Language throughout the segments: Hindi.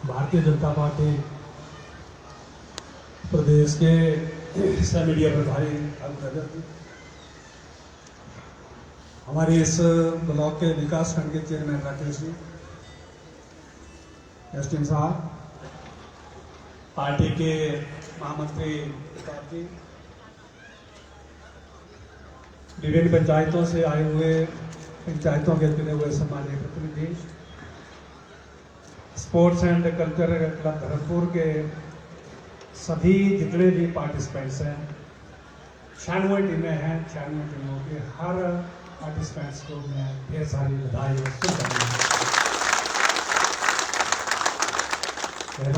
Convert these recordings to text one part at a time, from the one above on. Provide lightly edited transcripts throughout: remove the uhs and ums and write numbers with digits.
भारतीय जनता पार्टी प्रदेश के हिस्सा मीडिया प्रभारी रजत, हमारे इस ब्लॉक के विकास खंड के चेयरमैन राकेश जी, एसटीएम साहब, पार्टी के महामंत्री प्रताप जी, विभिन्न पंचायतों से आए हुए पंचायतों के चुने हुए सम्मानीय प्रतिनिधि, sports and culture club Dharampur के सभी जितने भी पार्टिसिपेंट्स हैं, 96 टीमें हैं, 96 टीमों के हर पार्टिसिपेंट्स को मैं ढेर सारी बधाई और शुभकामनाएं।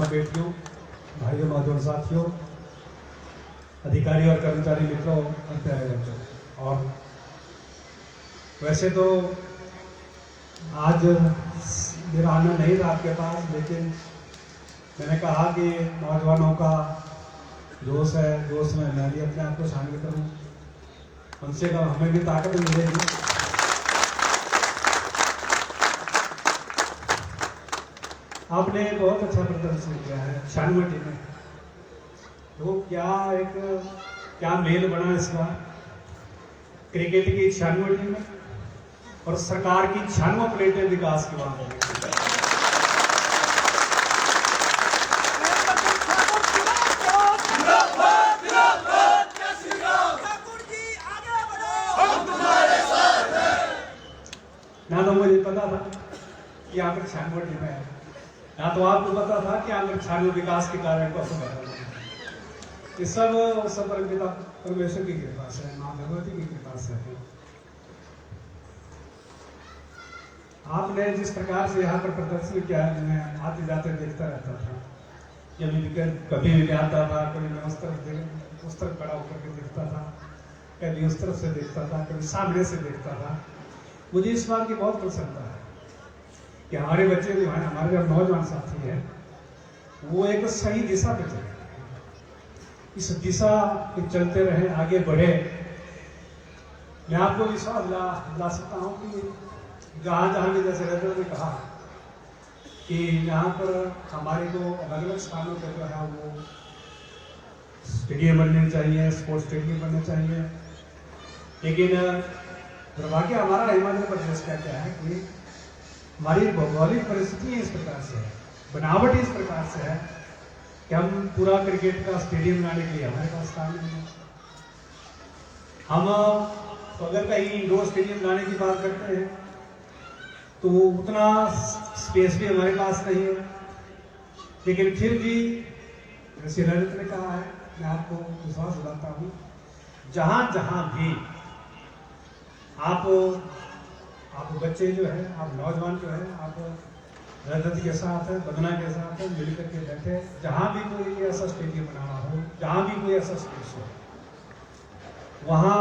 बेटियों, भाइयों, नौजवान साथियों, अधिकारी और कर्मचारी मित्रों और प्यारे बच्चों, और वैसे तो आज मेरा आना नहीं था आपके पास, लेकिन मैंने कहा कि नौजवानों का जोश है, जोश में मैं भी अपने आप को शामिल करूं, उनसे कम हमें भी ताकत मिलेगी। आपने बहुत अच्छा प्रदर्शन किया है, 96 टीमें, तो क्या मेल बना इसका, क्रिकेट की 96 टीमें और सरकार की 96 प्लेटें विकास के वहां। ना तो मुझे पता था कि यहाँ पर 96 टीमें है, ना तो आपको पता था कि यहाँ पर 96 विकास के कार्य को ये सब परमपिता परमेश्वर की कृपा से, माँ भगवती की कृपा से है। आपने जिस प्रकार से यहाँ पर प्रदर्शन किया है, मैं आते जाते देखता रहता था, कभी भी आता था, कभी मैं उस तरफ खड़ा होकर के देखता था, कभी उस तरफ से देखता था, कभी सामने से देखता था। मुझे इस बात की बहुत प्रसन्नता है कि हमारे बच्चे जो हैं, हमारे जो नौजवान साथी हैं, वो एक सही दिशा पे चले, इस दिशा पे चलते रहे, आगे बढ़े। मैं आपको विश्वास दिला सकता हूँ कि जहाँ जहाँ भी, जैसे रजत ने कहा कि यहाँ पर हमारे को अलग अलग स्थानों पर जो है वो स्टेडियम बनने चाहिए, स्पोर्ट्स स्टेडियम बनने चाहिए, लेकिन दुर्भाग्य हमारा हिमाचल प्रदेश का क्या है कि हमारी भौगोलिक परिस्थिति इस प्रकार से है, बनावट इस प्रकार से है कि हम पूरा क्रिकेट का स्टेडियम बनाने के लिए हमारे पास स्थान नहीं है। हम तो अगर कहीं इंडोर स्टेडियम बनाने की बात करते हैं तो उतना स्पेस भी हमारे पास नहीं है, लेकिन फिर भी जैसे रजत ने कहा है, मैं आपको विश्वास दिलाता हूँ, जहाँ जहाँ भी आप बच्चे जो है, आप नौजवान जो है, आप रजत के साथ है, बदना के साथ है, मिल करके बैठे, जहाँ भी कोई ऐसा स्टेडियम बनाना हो, जहाँ भी कोई ऐसा स्पेस हो, वहाँ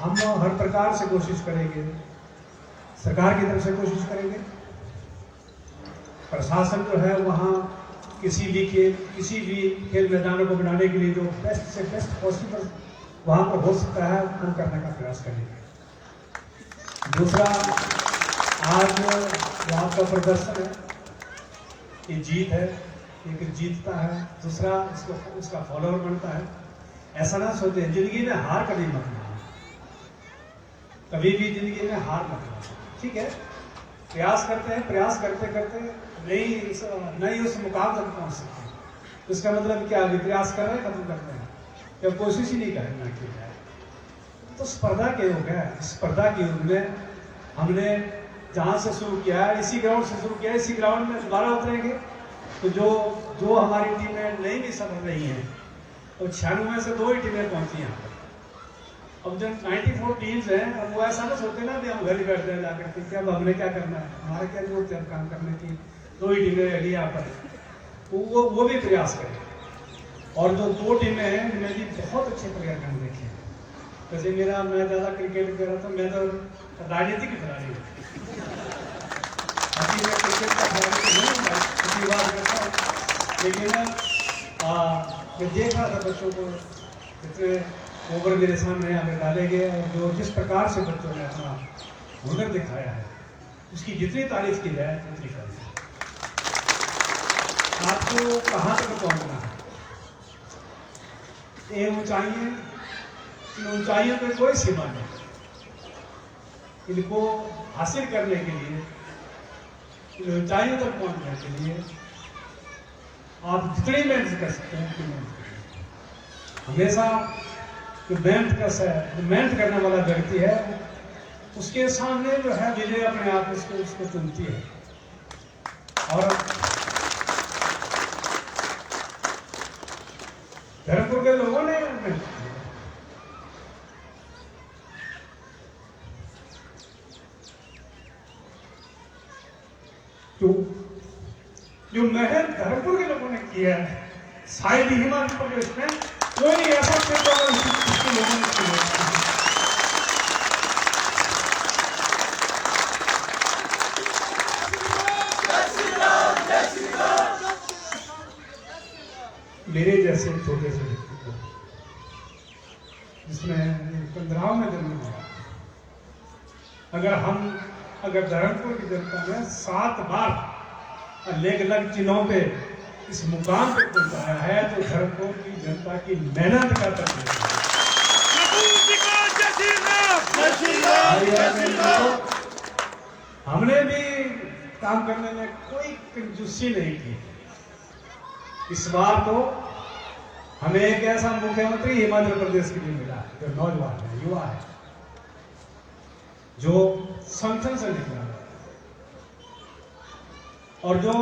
हम हर प्रकार से कोशिश करेंगे, सरकार की तरफ से कोशिश करेंगे, प्रशासन जो है वहाँ किसी भी खेल मैदानों को बनाने के लिए जो बेस्ट से बेस्ट पॉसिबल वहाँ पर हो सकता है, वो करने का प्रयास करेंगे। दूसरा, आज जो आपका प्रदर्शन है, ये जीत है, एक जीतता है, दूसरा उसका फॉलोअर बनता है। ऐसा ना सोचे, जिंदगी में हार कभी मत मानो, कभी भी जिंदगी में हार मत मानो, ठीक है, प्रयास करते हैं, प्रयास करते करते नहीं उस मुकाम तक पहुंच सकते। इसका मतलब क्या, अभी प्रयास कर रहे हैं, खत्म करते हैं, जब कोशिश ही नहीं करेंगे कि जाए तो स्पर्धा के युग है। स्पर्धा के युग में हमने जहाँ से शुरू किया है, इसी ग्राउंड से शुरू किया है, इसी ग्राउंड में दोबारा उतरेंगे। तो जो हमारी टीमें नहीं भी सफल रही हैं, तो 96 में से 2 ही टीमें पहुंची यहाँ पर। अब जो 94 टीम्स हैं, अब वो ऐसा ना सोचते ना कि हम घर ही बैठते हैं जाकर के, क्या अब हमने क्या करना है, हमारे क्या जरूरत है काम करने की, 2 ही टीमें रही यहाँ पर, तो वो भी प्रयास करें। और जो 2 टीमें हैं, उनमें भी बहुत अच्छे प्लेयर मैंने देखे हैं। जैसे मैं ज़्यादा क्रिकेट खेल रहा था, मैं तो राजनीति की खिलाड़ी हूँ, मैं क्रिकेट का खिलाड़ी नहीं हूँ, बात करता हूँ, लेकिन मैं देख रहा था बच्चों को, जितने ओवर मेरे सामने हमें डाले गए, और जो जिस प्रकार से बच्चों ने अपना हुनर दिखाया है, उसकी जितनी तारीफ की जाए उतनी कम है। आपको कहाँ तक पहुंचना है। ये ऊंचाइयां, इन ऊंचाइयों पर कोई सीमा नहीं। इनको हासिल करने के लिए, इन ऊंचाइयों तक पहुंचने के लिए आप जितनी मेहनत कर सकते हैं उतनी मेहनत करिए। हमेशा जो मेहनत करने वाला व्यक्ति है, उसके सामने जो है विजय अपने आप उसको चुनती है। और धर्मपुर के लोगों ने जो मेहनत धर्मपुर के लोगों ने की है, शायद हिमाचल प्रदेश में कोई ऐसा क्षेत्र लोगों ने किया। मेरे जैसे छोटे से व्यक्ति को, जिसमें 15 में जन्म हुआ, अगर धर्मपुर की जनता ने 7 बार अलग-अलग चिन्हों पे इस मुकाम पे पहुंचाया है, तो धर्मपुर की जनता की मेहनत का तक हमने भी काम करने में कोई कंजूसी नहीं की। इस बार तो हमें एक ऐसा मुख्यमंत्री हिमाचल प्रदेश के लिए मिला है जो नौजवान है, युवा है, जो संगठन से निकला और जो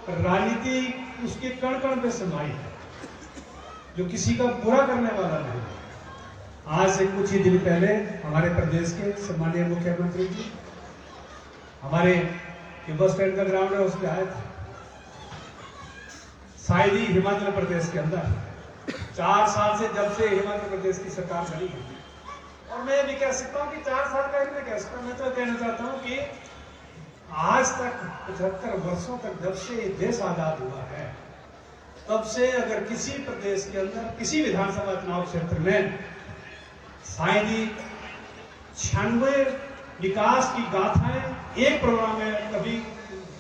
राजनीति उसके कण कण पे समाई है, जो किसी का बुरा करने वाला नहीं। आज से कुछ ही दिन पहले हमारे प्रदेश के सम्मानीय मुख्यमंत्री जी हमारे बस स्टैंड का ग्राउंड है, उस पर आए थे। शायद ही हिमाचल प्रदेश के अंदर 4 साल से, जब से हिमाचल प्रदेश की सरकार बनी है, और मैं भी कह सकता हूँ कि 4 साल का ही मैं कह सकता हूँ, मैं तो कहना चाहता हूँ कि आज तक 75 वर्षों तक जब से देश आजाद हुआ है, तब से अगर किसी प्रदेश के अंदर किसी विधानसभा चुनाव क्षेत्र में शायद ही 96 विकास की गाथाएं एक प्रोग्राम में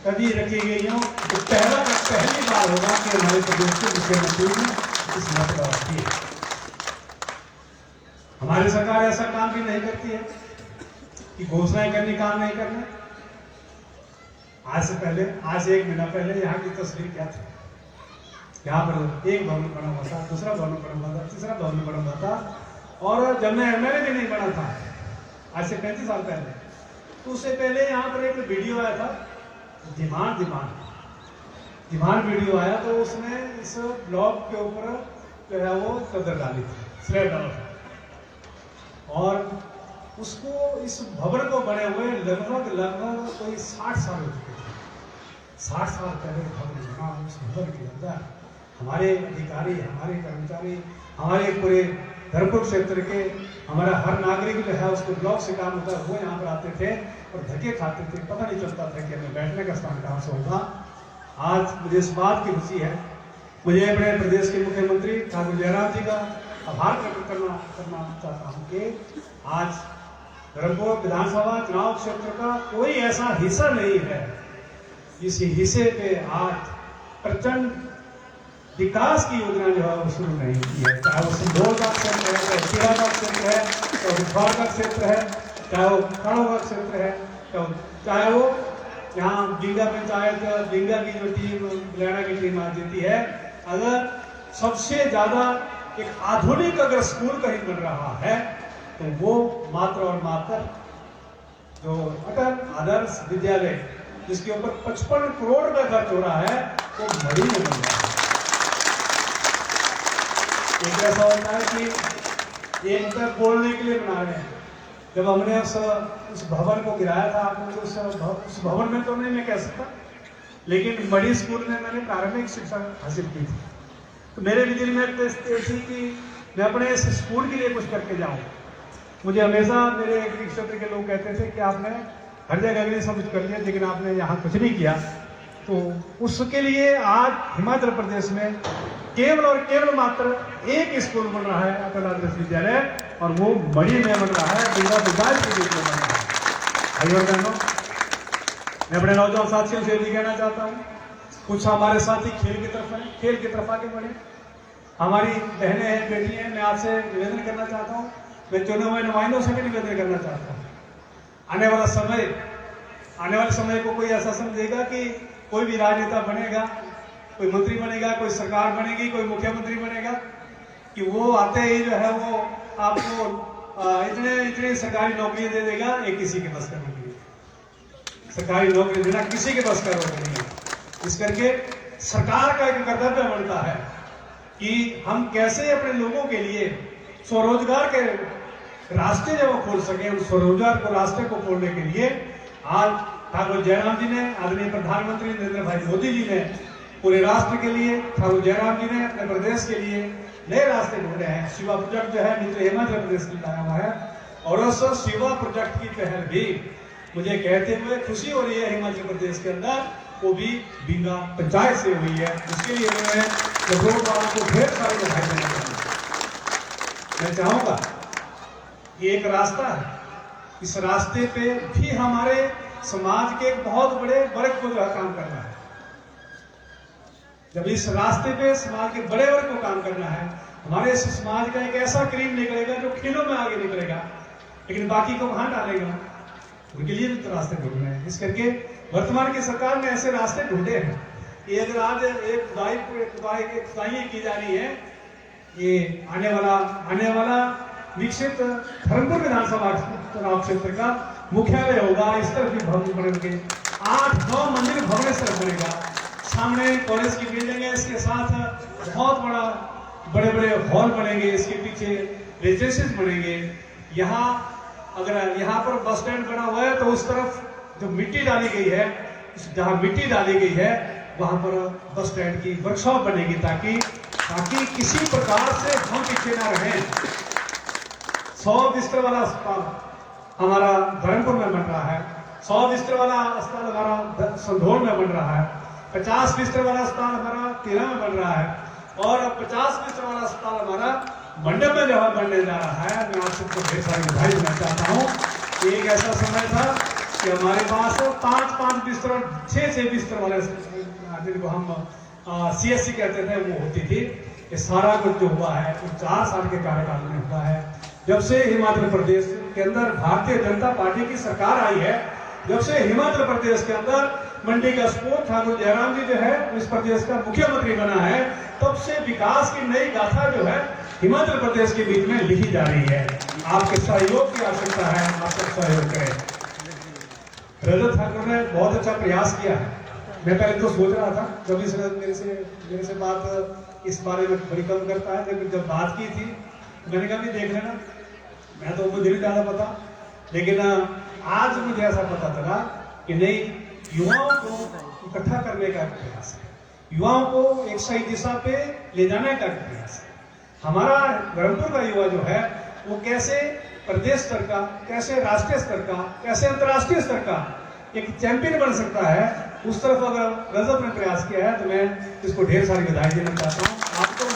कभी रखी गई हो, तो पहली बार होगा कि हमारे प्रदेश के मुख्यमंत्री ने इस मतलब रखी है। हमारी सरकार ऐसा काम भी नहीं करती है कि घोषणाएं करनी, काम नहीं करना। आज से 1 महीना पहले यहाँ की तस्वीर क्या थी? यहाँ पर एक भवन बना हुआ था, दूसरा भवन बना हुआ था, तीसरा भवन बना हुआ था, और जब मैं एमएलए भी नहीं बना था, आज से 35 साल पहले, तो उससे पहले यहाँ पर एक वीडियो आया था, धीमान वीडियो आया, तो उसने इस ब्लॉक के ऊपर जो है वो चादर डाली थी, स्लैब डाला था, और उसको इस भवन को बने हुए लगभग कोई 60 साल हो चुके थे। 60 साल पहले भवन बना, उस भवन के अंदर हमारे अधिकारी, हमारे कर्मचारी, हमारे पूरे धर्मपुर क्षेत्र के हमारा हर नागरिक जो है उसको ब्लॉक से काम होता है, वो यहाँ पर आते थे और धक्के खाते थे, पता नहीं चलता था कि हमें बैठने का स्थान कहाँ से होगा। आज मुझे इस बात की खुशी है, मुझे अपने प्रदेश के मुख्यमंत्री ठाकुर जयराम जी का आभार प्रकट करना चाहता हूँ कि आज धर्मपुर विधानसभा चुनाव क्षेत्र का कोई ऐसा हिस्सा नहीं है जिस हिस्से पे आज प्रचंड विकास की योजना जो है वो शुरू नहीं की है। चाहे वो सिंधोल का क्षेत्र है, चाहे खीरा का क्षेत्र है, चाहे बुखार का क्षेत्र है, चाहे वो खड़ो का क्षेत्र है, चाहे वो यहाँ बिंगा पंचायत, बिंगा की जो टीम, लैना की टीम आज जीती है। अगर सबसे ज्यादा एक आधुनिक अगर स्कूल कहीं बन रहा है तो वो मात्र और मात्र जो अटल आदर्श विद्यालय, जिसके ऊपर 55 करोड़ रुपए खर्च हो रहा है, वो मड़ी में बन रहा है। एक ऐसा होता है कि एक तक बोलने के लिए बना रहे हैं। जब हमने उस भवन को गिराया था, आपने उस भवन में तो नहीं मैं कह सकता, लेकिन मड़ी स्कूल में मैंने प्रारंभिक शिक्षा हासिल की थी, तो मेरे भी दिल में थी कि मैं अपने इस स्कूल के लिए कुछ करके जाऊं। मुझे हमेशा मेरे क्षेत्र के लोग कहते थे कि आपने हर जगह के लिए सब कुछ कर लिया, लेकिन आपने यहाँ कुछ नहीं किया। तो उसके लिए आज हिमाचल प्रदेश में केवल और केवल मात्र एक स्कूल बन रहा है, अटल आदर्श विद्यालय, और वो मड़ी में बन रहा है, बिंगा विकास के बीच में बन रहा है। भाइयों और बहनों, मैं अपने नौजवान साथियों से भी कहना चाहता हूँ कुछ हमारे साथी खेल की तरफ हैं, खेल की तरफ आगे बढ़े। हमारी बहनें हैं, बेटी हैं, मैं आपसे निवेदन करना चाहता हूँ, मैं चुने हुए नुमाइंदों से भी निवेदन करना चाहता हूँ, आने वाले समय को कोई ऐसा समझेगा कि कोई भी राजनेता बनेगा, कोई मंत्री बनेगा, कोई सरकार बनेगी, कोई मुख्यमंत्री बनेगा, कि वो आते ही जो है वो आपको इतने सरकारी नौकरी दे देगा, ये किसी के बस का नहीं है। सरकारी नौकरी देना किसी के बस का रोग नहीं है। इस करके सरकार का एक कर्तव्य बनता है कि हम कैसे अपने लोगों के लिए स्वरोजगार के रास्ते जब खोल सके, उस स्वरोजगार को रास्ते को खोलने के लिए आज ठाकुर जयराम जी ने, आदरणीय प्रधानमंत्री नरेंद्र भाई मोदी जी ने पूरे राष्ट्र के लिए, ठाकुर जयराम जी ने अपने प्रदेश के लिए नए रास्ते ढूंढे हैं। शिवा प्रोजेक्ट जो है मित्र हिमाचल प्रदेश में लाया हुआ है, और उस शिवा प्रोजेक्ट की पहल भी मुझे कहते हुए खुशी हो रही है हिमाचल प्रदेश के अंदर, वो भी बींगा पंचायत से हुई है। इसके लिए मैं जगरूक वालों को ढेर सारी बधाई देना चाहूंगा। मैं चाहूंगा कि एक रास्ता है, इस रास्ते पे भी हमारे समाज के बहुत बड़े वर्ग को जो है काम करना है। जब इस रास्ते पे समाज के बड़े वर्ग को काम करना है, हमारे इस समाज का एक ऐसा क्रीम निकलेगा जो खेलों में आगे निकलेगा, लेकिन बाकी को कहां डालेगा, उनके लिए भी तो रास्ते ढूंढने हैं। इस करके वर्तमान की सरकार ने ऐसे रास्ते ढूंढे हैं कि अगर आज एक खुदाई की जा रही है, ये आने वाला विकसित धर्मपुर विधानसभा चुनाव क्षेत्र का मुख्यालय होगा। इस तरफ भी भवन बनेंगे, 8-9 मंजिल भवन इस तरफ बनेगा, सामने कॉलेज की बिल्डिंग है, इसके साथ बहुत बड़े हॉल बनेंगे, इसके पीछे रेजिडेंसेस बनेंगे। अगर यहाँ पर बस स्टैंड बना हुआ है तो उस तरफ जो मिट्टी डाली गई है, जहाँ मिट्टी डाली गई है वहां पर बस स्टैंड की वर्कशॉप बनेगी, ताकि किसी प्रकार से हम पीछे ना रहें। 100 बिस्तर वाला अस्पताल हमारा धर्मपुर में बन रहा है, 100 बिस्तर वाला अस्पताल हमारा संधोल में बन रहा है, 50 बिस्तर वाला अस्पताल हमारा तिरा में बन रहा है, और 50 बिस्तर वाला अस्पताल हमारा मंडप में जहां बनने जा रहा है। मैं आप सबको ढेर सारी बधाई देना चाहता हूँ। एक ऐसा समय था कि हमारे पास 5-5 बिस्तर, 6-6 बिस्तर वाले जिनको हम CSC कहते थे वो होती थी। ये सारा कुछ जो हुआ है वो 4 साल के कार्यकाल में हुआ है। जब से हिमाचल प्रदेश के अंदर भारतीय जनता पार्टी की सरकार आई है, जब से हिमाचल प्रदेश के अंदर मंडी का स्पोर्ट ठाकुर जयराम जी जो है इस प्रदेश का मुख्यमंत्री बना है, तब से विकास की नई गाथा जो है हिमाचल प्रदेश के बीच में लिखी जा रही है। आपके सहयोग की आवश्यकता है, आप सब सहयोग करें। रजत ठाकुर ने बहुत अच्छा प्रयास किया है। मैं पहले तो सोच रहा था, कभी मेरे से बात इस बारे में बड़ी कम करता है, लेकिन जब बात की थी मैंने कहा भी देख लेना, मैं तो मुझे भी ज्यादा पता, लेकिन आज मुझे ऐसा पता चला कि नहीं, युवाओं को इकट्ठा करने का प्रयास है, युवाओं को एक सही दिशा पे ले जाने का प्रयास है। हमारा धर्मपुर का युवा जो है वो कैसे प्रदेश स्तर का, कैसे राष्ट्रीय स्तर का, कैसे अंतर्राष्ट्रीय स्तर का एक चैंपियन बन सकता है, उस तरफ अगर रजत ने प्रयास किया है तो मैं इसको ढेर सारी बधाई देना चाहता हूँ। आपको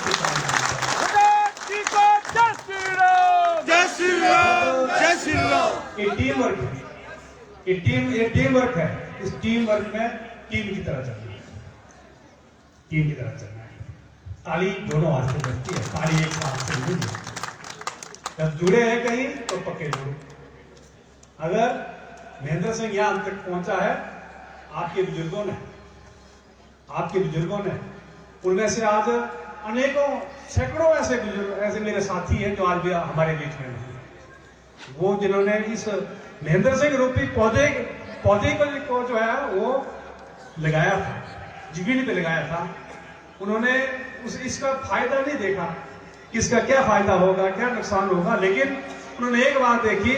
ये टीम वर्क है, ये टीम वर्क है। इस टीम वर्क में टीम की तरह चलना है, टीम की तरह चलना है। ताली दोनों हाथ से बजती है, ताली एक हाथ से नहीं। जब जुड़े हैं कहीं तो पक्के जुड़े। अगर महेंद्र सिंह यहां तक पहुंचा है आपके बुजुर्गों ने, उनमें से आज अनेकों सैकड़ों ऐसे मेरे साथी हैं जो आज भी हमारे बीच में नहीं, वो जिन्होंने इस महेंद्र सिंह रूपी पौधे को जो है वो लगाया था, जमीन पे लगाया था। उन्होंने इसका फायदा नहीं देखा कि इसका क्या फायदा होगा, क्या नुकसान होगा, लेकिन उन्होंने एक बात देखी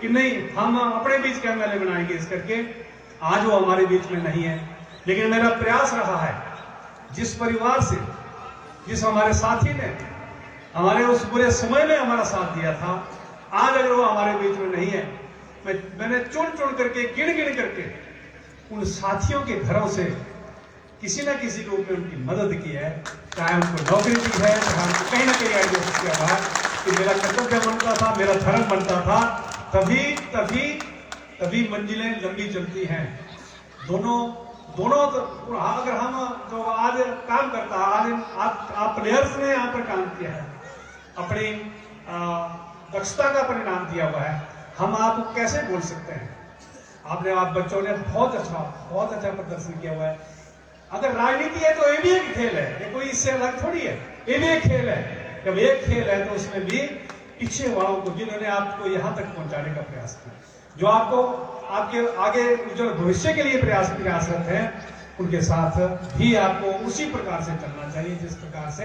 कि नहीं, हम अपने बीच के एमएलए बनाएंगे। इस करके आज वो हमारे बीच में नहीं है, लेकिन मेरा प्रयास रहा है, जिस परिवार से, जिस हमारे साथी ने हमारे उस बुरे समय में हमारा साथ दिया था, आज अगर वो हमारे बीच में नहीं है, मैंने चुन करके, गिन करके उन साथियों के घरों से किसी न किसी रूप में उनकी मदद की है, चाहे उनको नौकरी दी है, चाहे उनको कहीं ना कहीं आइडिया किया था कि मेरा कर्तव्य बनता था, मेरा धर्म बनता था। तभी मंजिलें लंबी चलती हैं। दोनों दोनों अगर हम जो आज काम करता है, आज आप प्लेयर्स ने यहाँ पर काम किया है, अपनी दक्षता का परिणाम दिया हुआ है, हम आपको कैसे बोल सकते हैं? आपने आप बच्चों ने बहुत अच्छा प्रदर्शन किया हुआ है। अगर राजनीति है तो ये भी एक खेल है, ये कोई इससे अलग थोड़ी है, ये भी एक खेल है। जब एक खेल है तो उसमें भी पीछे वालों को, जिन्होंने आपको यहाँ तक पहुंचाने का प्रयास किया, जो आपको आपके आगे उज्जवल भविष्य के लिए प्रयासरत हैं, उनके साथ भी आपको उसी प्रकार से चलना चाहिए जिस प्रकार से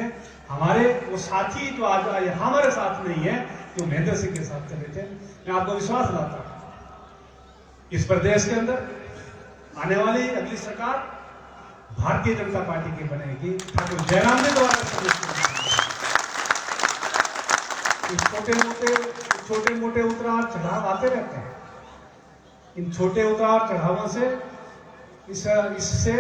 हमारे वो साथी तो आज हमारे साथ नहीं है, जो महेंद्र सिंह के साथ चले थे। मैं आपको विश्वास दिलाता हूं इस प्रदेश के अंदर आने वाली अगली सरकार भारतीय जनता पार्टी की बनेगी। ठाकुर जयराम जी द्वारा छोटे मोटे उतार चढ़ाव आते रहते हैं। इन छोटे उतार चढ़ावों से इससे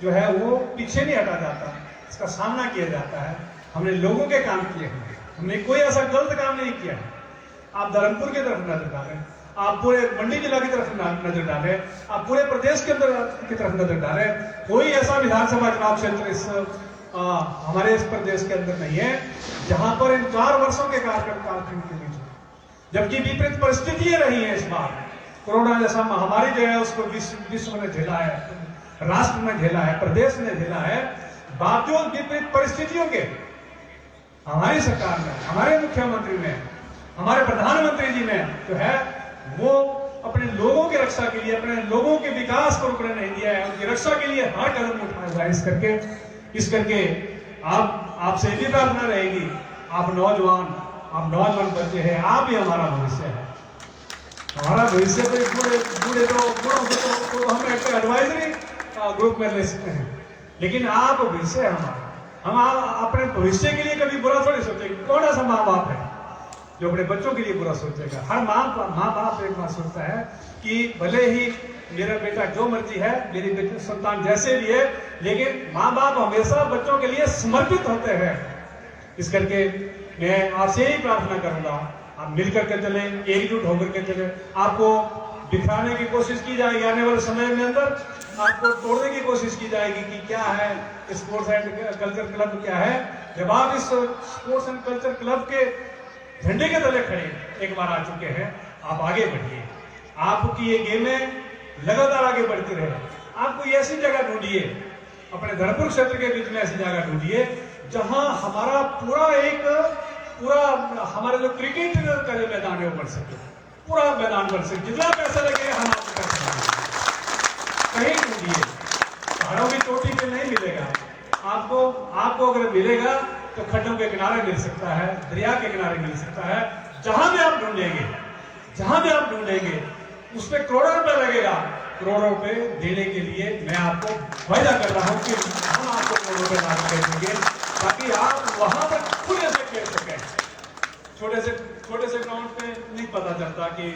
जो है वो पीछे नहीं हटा जाता, इसका सामना किया जाता है। हमने लोगों के काम किए हैं, हमने कोई ऐसा गलत काम नहीं किया है। आप धर्मपुर की तरफ नजर डालें, आप पूरे मंडी जिला की तरफ नजर डालें, आप पूरे प्रदेश के अंदर की तरफ नजर डालें, कोई ऐसा विधानसभा चुनाव क्षेत्र हमारे इस प्रदेश के अंदर नहीं है जहां पर इन 4 वर्षों के कालखंड के बीच, जबकि विपरीत परिस्थितियां रही हैं। इस बार कोरोना जैसा महामारी जो है उसको विश्व ने झेला है, राष्ट्र ने झेला है, प्रदेश ने झेला है। बावजूद विपरीत परिस्थितियों के हमारी सरकार ने, हमारे मुख्यमंत्री ने, हमारे प्रधानमंत्री जी ने जो है वो अपने लोगों की रक्षा के लिए, अपने लोगों के विकास को रुकने नहीं दिया है, उनकी रक्षा के लिए हर कदम उठाया जाए। इस करके आपसे भी प्रार्थना रहेगी, आप नौजवान बच्चे हैं, आप ही हमारा भविष्य है। हमारा भविष्य तो बूढ़े तो हम एक एडवाइजरी ग्रुप में ले सकते हैं, लेकिन आप भविष्य है हमारा। हम अपने भविष्य के लिए कभी बुरा थोड़ी सोचेंगे। कौन ऐसा माँ बाप है जो अपने बच्चों के लिए बुरा सोचेगा? हर माँ बाप एक बात सोचता है कि भले ही मेरा बेटा जो मर्जी है, मेरी बेटी संतान जैसे भी है, लेकिन माँ बाप हमेशा बच्चों के लिए समर्पित होते हैं। इस करके मैं आपसे यही प्रार्थना करूंगा, आप मिलकर के चले, एकजुट होकर के चले। आपको दिखाने की कोशिश की जाएगी, आने वाले समय में अंदर आपको तोड़ने की कोशिश की जाएगी कि क्या है स्पोर्ट्स एंड कल्चर क्लब, क्या है। जब आप इस स्पोर्ट्स एंड कल्चर क्लब के झंडे के तले खड़े एक बार आ चुके हैं, आप आगे बढ़िए। आपकी ये गेमें लगातार आगे बढ़ती रहे। आप कोई ऐसी जगह ढूंढिए, अपने धर्मपुर क्षेत्र के बीच में ऐसी जगह ढूंढिए जहां हमारा पूरा हमारे जो क्रिकेट का जो मैदान है वो बन सके, पूरा मैदान बन सके। जितना पैसा लगे हम आपको पैसा कहीं ढूंढिए, पहाड़ों की चोटी पे नहीं मिलेगा आपको अगर मिलेगा तो खड्डों के किनारे मिल सकता है, दरिया के किनारे मिल सकता है। जहां भी आप ढूंढेंगे उस पर करोड़ों रुपए लगेगा। करोड़ों रुपए देने के लिए मैं आपको वायदा कर रहा हूं कि हम आपको करोड़ों रुपए लागू देंगे, ताकि आप वहां पर खुले से खेल सकें। छोटे से ग्राउंड पे नहीं पता चलता कि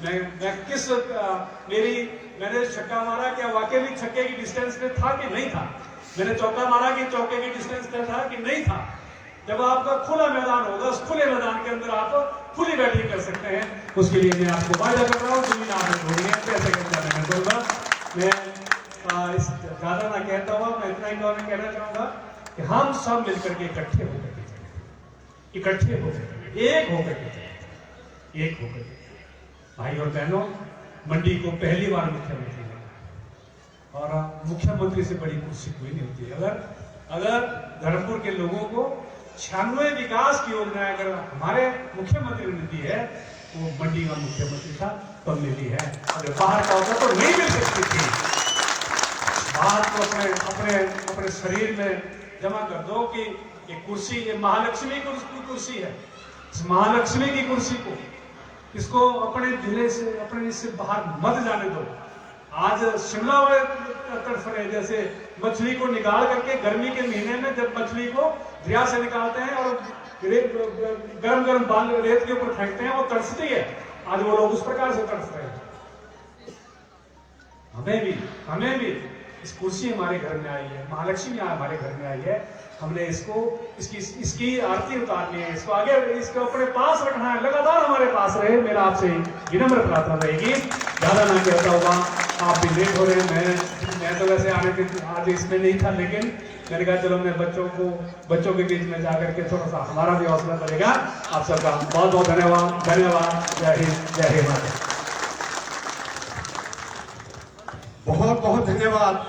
मैं किस मैंने छक्का मारा, क्या वाकई में छक्के की डिस्टेंस में था कि नहीं था, मैंने चौका मारा कि चौके की डिस्टेंस में था कि नहीं था। जब आपका खुला मैदान होगा, उस खुले मैदान के अंदर आप खुली बैटिंग कर सकते हैं। उसके लिए मैं आपको वायदा कर रहा हूँ, जमीन आपने छोड़ी है, पैसे कम जाने में दूंगा। मैं इस ज्यादा ना कहता हुआ मैं इतना ही कहना चाहूंगा कि हम सब मिलकर के इकट्ठे होकर एक होकर भाई और बहनों, मंडी को पहली बार मुख्यमंत्री बना, और मुख्यमंत्री से बड़ी कुर्सी कोई नहीं होती है। अगर धर्मपुर के लोगों को 96 विकास की योजना अगर हमारे मुख्यमंत्री ने दी है, वो मंडी का मुख्यमंत्री था तब मिली है, अगर बाहर का होता तो नहीं मिल सकती थी। बात को अपने शरीर में जमा कर दो कि ये कुर्सी, ये महालक्ष्मी की कुर्सी है। इस महालक्ष्मी की कुर्सी को, इसको अपने जिले से, अपने इससे बाहर मत जाने दो। आज शिमला वाले तड़फ रहे, जैसे मछली को निकाल करके गर्मी के महीने में जब मछली को दरिया से निकालते हैं और गरम बाल रेत के ऊपर फेंकते हैं, वो तरसती है। आज वो लोग उस प्रकार से तरस रहे हैं। हमें भी इस कुर्सी हमारे घर में आई है, महालक्ष्मी हमारे घर में आई है। हमने इसकी आरती उतारनी है, इसको अपने पास रखना है, लगातार हमारे पास रहे। मेरा आपसे विनम्र प्रार्थना रहेगी, ज्यादा ना कहता होगा, आप भी लेट हो रहे हैं, मैं मैं तो वैसे आने के आज इसमें नहीं था, लेकिन मैंने कहा चलो मैं बच्चों के बीच में जाकर के थोड़ा सा हमारा भी हौसला बढ़ेगा। आप सबका बहुत बहुत धन्यवाद। जय हिंद, जय हिमालय। बहुत बहुत धन्यवाद।